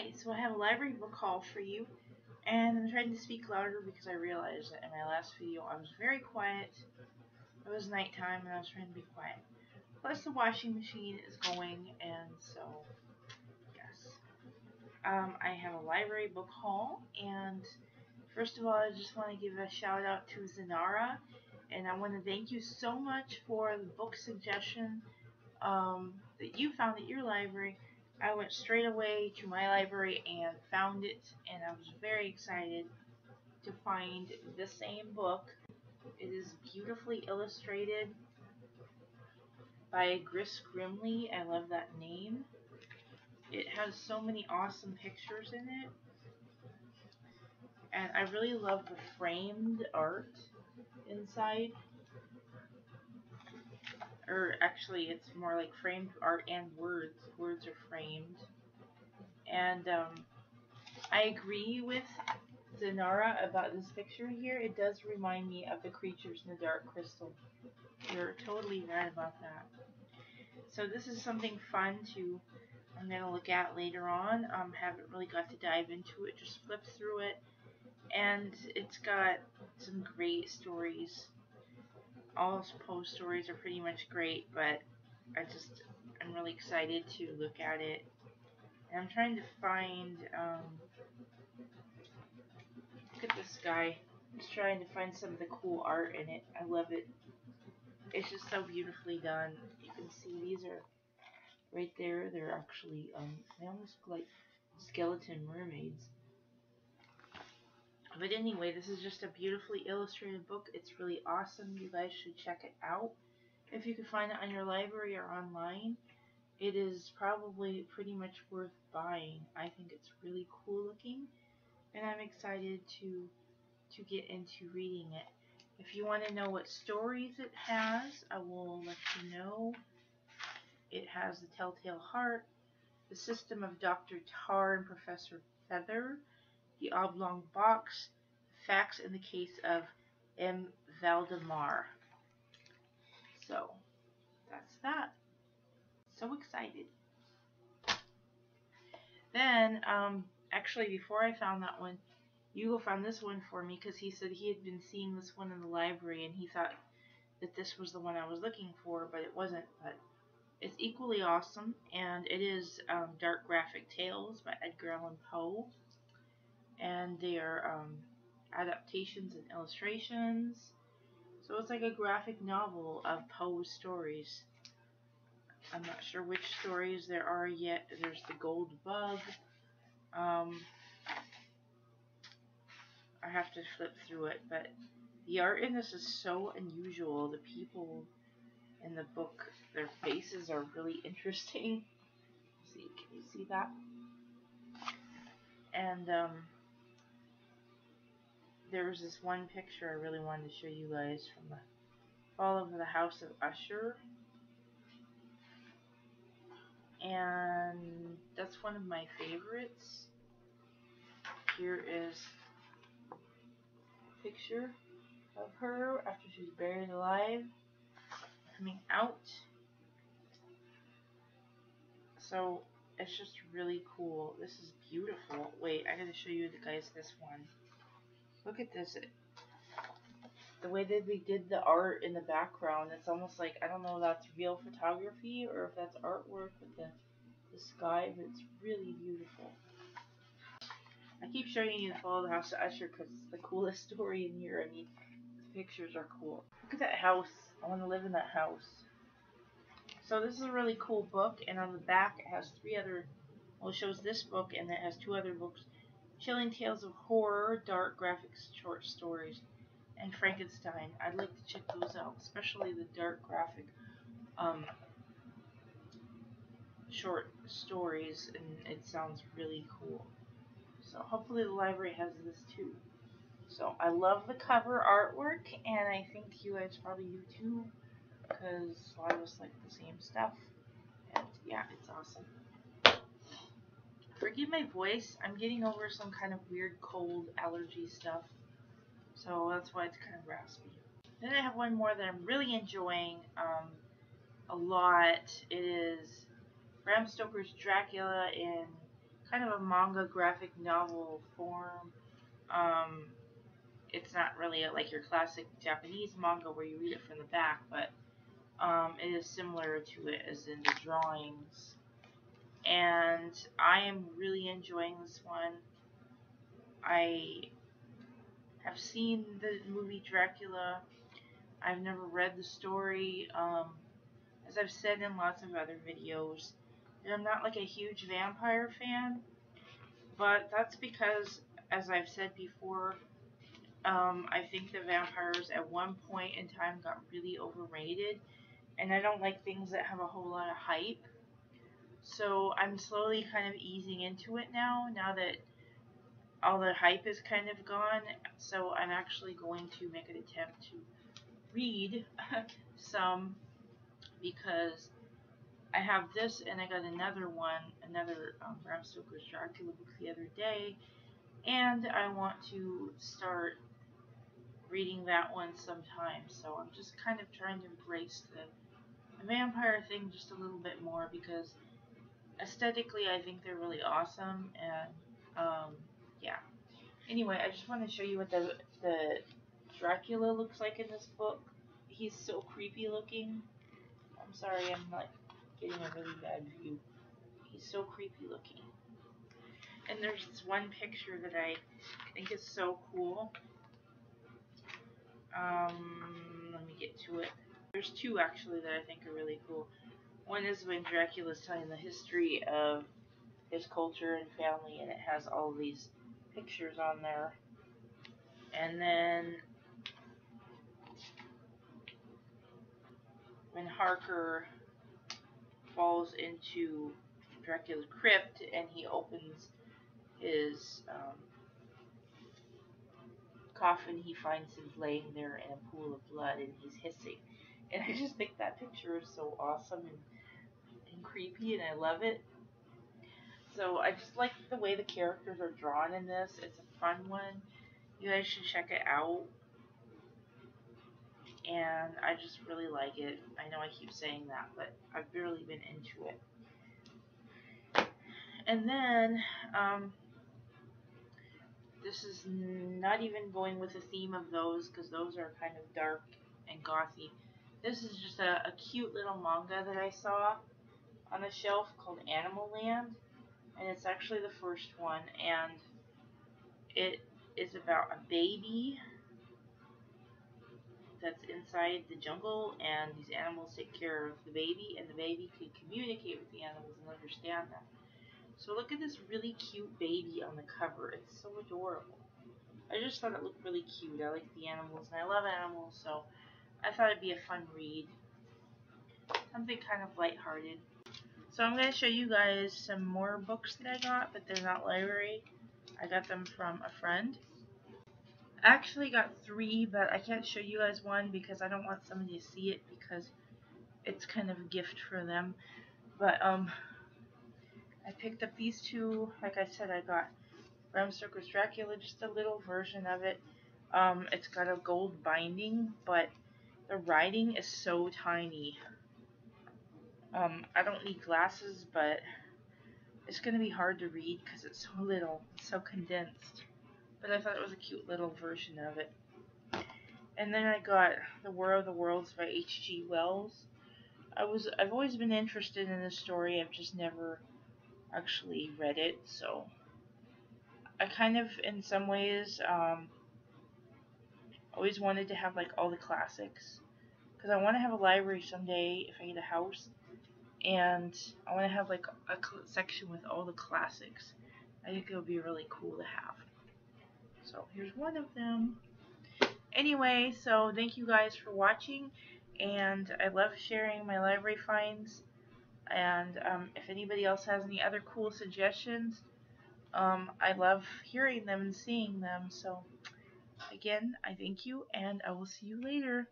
Hi, so I have a library book haul for you, and I'm trying to speak louder because I realized that in my last video I was very quiet. It was nighttime and I was trying to be quiet. Plus the washing machine is going, and so, yes. I have a library book haul, and first of all I just want to give a shout out to Xynarah, and I want to thank you so much for the book suggestion that you found at your library. I went straight away to my library and found it, and I was very excited to find the same book. It is beautifully illustrated by Gris Grimley. I love that name. It has so many awesome pictures in it, and I really love the framed art inside. Or actually, it's more like framed art and words. Words are framed. And I agree with Xynarah about this picture here. It does remind me of the creatures in the Dark Crystal. You're totally right about that. So this is something fun I'm going to look at later on. Haven't really got to dive into it, just flip through it. And it's got some great stories. All Poe stories are pretty much great, but I'm really excited to look at it. And I'm trying to find, look at this guy. I'm just trying to find some of the cool art in it. I love it. It's just so beautifully done. You can see these are right there. They're actually, they almost look like skeleton mermaids. But anyway, this is just a beautifully illustrated book. It's really awesome. You guys should check it out. If you can find it on your library or online, it is probably pretty much worth buying. I think it's really cool looking, and I'm excited to get into reading it. If you want to know what stories it has, I will let you know. It has The Telltale Heart, The System of Dr. Tar and Professor Feather, The Oblong Box, Facts in the Case of M. Valdemar. So, that's that. So excited. Then, actually, before I found that one, Hugo found this one for me because he said he had been seeing this one in the library and he thought that this was the one I was looking for, but it wasn't. But it's equally awesome, and it is Dark Graphic Tales by Edgar Allan Poe, and they are adaptations and illustrations. So it's like a graphic novel of Poe's stories. I'm not sure which stories there are yet. There's The Gold Bug. I have to flip through it, but the art in this is so unusual. The people in the book, their faces are really interesting. See, can you see that? And there was this one picture I really wanted to show you guys from the Fall of the House of Usher. And that's one of my favorites. Here is a picture of her after she's buried alive, coming out. So it's just really cool. This is beautiful. Wait, I gotta show you guys this one. Look at this. The way that they did the art in the background, it's almost like, I don't know if that's real photography or if that's artwork with the sky, but it's really beautiful. I keep showing you the Fall of the House of Usher because it's the coolest story in here. I mean, the pictures are cool. Look at that house. I want to live in that house. So this is a really cool book, and on the back it has it shows this book, and it has two other books. Chilling Tales of Horror, Dark Graphic Short Stories, and Frankenstein. I'd like to check those out, especially the dark graphic short stories, and it sounds really cool. So hopefully the library has this too. So I love the cover artwork, and I think you guys probably do too, because a lot of us like the same stuff. And yeah, it's awesome. Forgive my voice, I'm getting over some kind of weird cold allergy stuff, so that's why it's kind of raspy. Then I have one more that I'm really enjoying a lot. It is Bram Stoker's Dracula in kind of a manga graphic novel form. Um, it's not really like your classic Japanese manga where you read it from the back, but it is similar to it as in the drawings. And I am really enjoying this one. I have seen the movie Dracula. I've never read the story. As I've said in lots of other videos, I'm not like a huge vampire fan, but that's because, as I've said before, I think the vampires at one point in time got really overrated, and I don't like things that have a whole lot of hype. So I'm slowly kind of easing into it now that all the hype is kind of gone. So I'm actually going to make an attempt to read some, because I have this and I got another one, another Bram Stoker's Dracula book the other day, and I want to start reading that one sometime. So I'm just kind of trying to embrace the vampire thing just a little bit more, because aesthetically I think they're really awesome, and yeah. Anyway, I just want to show you what the Dracula looks like in this book. He's so creepy looking. I'm sorry, I'm like getting a really bad view. He's so creepy looking. And there's this one picture that I think is so cool. Let me get to it. There's two actually that I think are really cool. One is when Dracula's telling the history of his culture and family, and it has all these pictures on there. And then when Harker falls into Dracula's crypt and he opens his coffin, he finds him laying there in a pool of blood and he's hissing. And I just think that picture is so awesome and creepy, and I love it. So I just like the way the characters are drawn in this. It's a fun one. You guys should check it out. And I just really like it. I know I keep saying that, but I've really been into it. And then, this is not even going with the theme of those, because those are kind of dark and gothy. This is just a cute little manga that I saw on a shelf called Animal Land, and it's actually the first one, and it is about a baby that's inside the jungle, and these animals take care of the baby, and the baby can communicate with the animals and understand them. So look at this really cute baby on the cover. It's so adorable. I just thought it looked really cute. I like the animals, and I love animals, so I thought it'd be a fun read. Something kind of lighthearted. So I'm going to show you guys some more books that I got, but they're not library. I got them from a friend. I actually got 3, but I can't show you guys one because I don't want somebody to see it, because it's kind of a gift for them. But I picked up these 2. Like I said, I got Bram Stoker's Dracula, just a little version of it. It's got a gold binding, but the writing is so tiny. I don't need glasses, but it's going to be hard to read because it's so little, it's so condensed. But I thought it was a cute little version of it. And then I got The War of the Worlds by H.G. Wells. I've always been interested in this story. I've just never actually read it, so I kind of, in some ways, always wanted to have like all the classics, because I want to have a library someday if I get a house, and I want to have like a section with all the classics. I think it would be really cool to have. So here's one of them. Anyway, so thank you guys for watching, and I love sharing my library finds. And if anybody else has any other cool suggestions, I love hearing them and seeing them. So again, I thank you, and I will see you later.